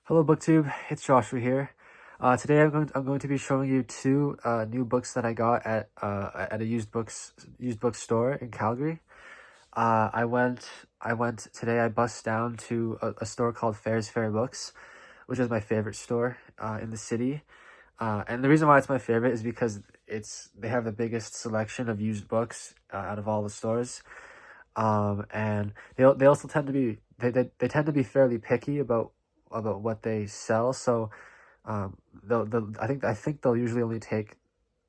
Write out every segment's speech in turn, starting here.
Hello, BookTube. It's Joshua here. Today I'm going to be showing you two new books that I got at a used book store in Calgary. I went today. I bussed down to a store called Fairs Fair Books, which is my favorite store in the city. And the reason why it's my favorite is because they have the biggest selection of used books out of all the stores. And they also tend to be they tend to be fairly picky about what they sell. So I think they'll usually only take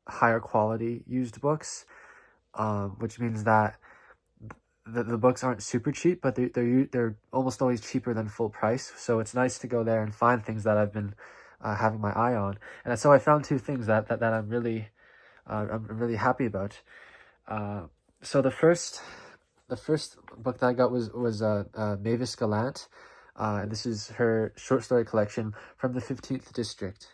higher quality used books, which means that the books aren't super cheap, but they're almost always cheaper than full price. So it's nice to go there and find things that I've been having my eye on. And so I found two things that I'm really happy about. Uh, so the first book that I got was Mavis Gallant, and this is her short story collection from the 15th District.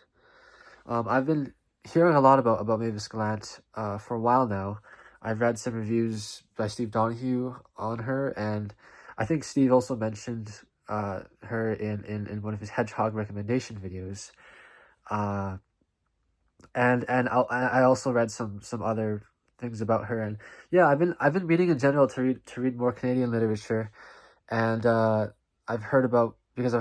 I've been hearing a lot about Mavis Gallant for a while now. I've read some reviews by Steve Donahue on her, and I think Steve also mentioned her in one of his Hedgehog recommendation videos. Uh, I also read some other things about her, and yeah, I've been reading in general to read more Canadian literature, and because I've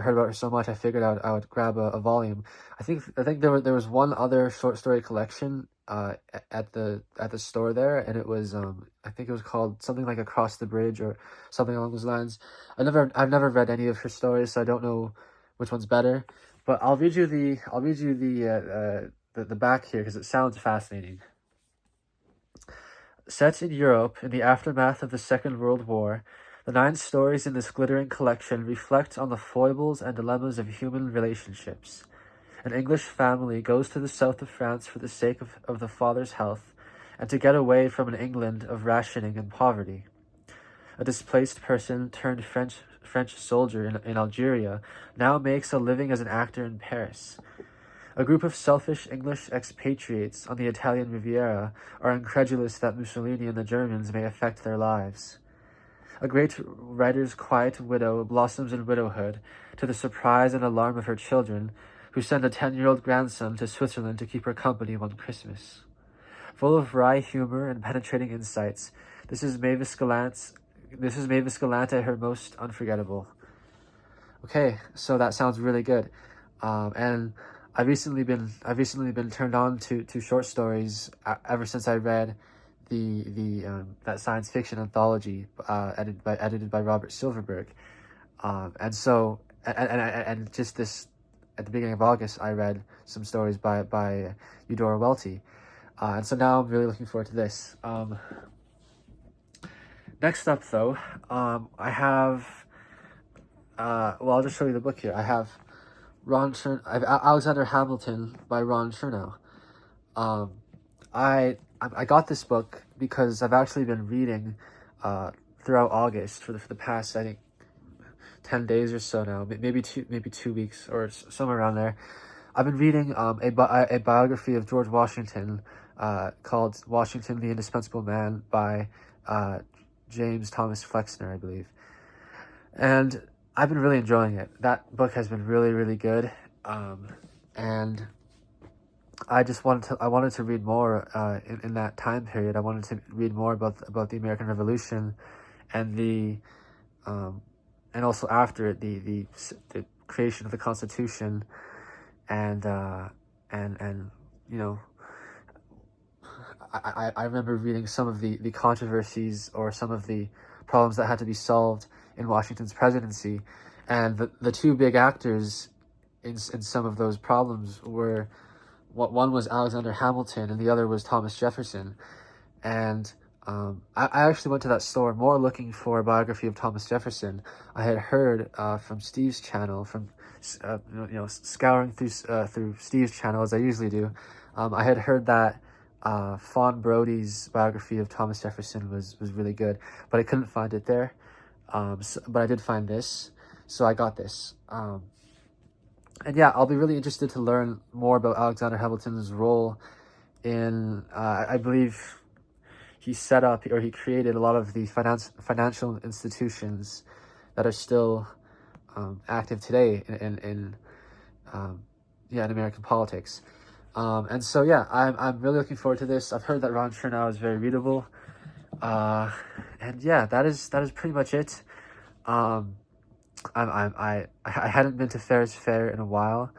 heard about her so much, I figured I would grab a volume. I think there was one other short story collection at the store there, and it was I think it was called something like Across the Bridge or something along those lines. I've never read any of her stories, so I don't know which one's better. But I'll read you the back here because it sounds fascinating. Set in Europe in the aftermath of the Second World War, the 9 stories in this glittering collection reflect on the foibles and dilemmas of human relationships. An English family goes to the south of France for the sake of the father's health and to get away from an England of rationing and poverty. A displaced person turned French soldier in Algeria now makes a living as an actor in Paris. A group of selfish English expatriates on the Italian Riviera are incredulous that Mussolini and the Germans may affect their lives. A great writer's quiet widow blossoms in widowhood, to the surprise and alarm of her children, who send a 10-year-old grandson to Switzerland to keep her company one Christmas. Full of wry humor and penetrating insights, this is Mavis Gallant's. This is Mavis Gallant at her most unforgettable. Okay, so that sounds really good, and I've recently been turned on to short stories ever since I read the that science fiction anthology edited by Robert Silverberg, and so and just this at the beginning of August I read some stories by Eudora Welty, and so now I'm really looking forward to this. Next up though, I have well, I'll just show you the book here. I have Alexander Hamilton by Ron Chernow. Um, I got this book because I've actually been reading throughout August for the past, I think, 10 days or so now, maybe 2 weeks or somewhere around there. I've been reading a biography of George Washington called Washington the Indispensable Man by James Thomas Flexner, I believe. And I've been really enjoying it. That book has been really, really good. And I wanted to read more in that time period. I wanted to read more about the American Revolution and and also after it, the creation of the Constitution, and and you know, I remember reading some of the controversies or some of the problems that had to be solved in Washington's presidency, and the two big actors in some of those problems were, one was Alexander Hamilton and the other was Thomas Jefferson. And I actually went to that store more looking for a biography of Thomas Jefferson. I had heard from Steve's channel, from scouring through Steve's channel as I usually do. I had heard that Fawn Brody's biography of Thomas Jefferson was really good, but I couldn't find it there. But I did find this, so I got this. And yeah, I'll be really interested to learn more about Alexander Hamilton's role in, I believe he created a lot of the financial institutions that are still active today in American politics. And so yeah, I'm really looking forward to this. I've heard that Ron Chernow is very readable, and yeah, that is pretty much it. I hadn't been to Ferris Fair in a while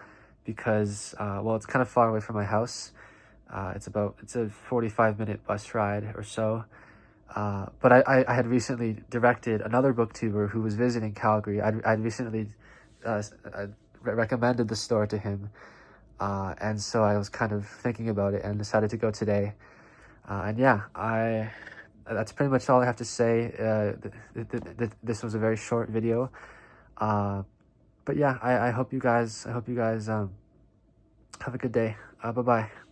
because well, it's kind of far away from my house. It's a 45-minute bus ride or so. But I had recently directed another booktuber who was visiting Calgary. I'd recently recommended the store to him, and so I was kind of thinking about it and decided to go today. And yeah, that's pretty much all I have to say. This was a very short video, but yeah, I hope you guys have a good day. Bye bye.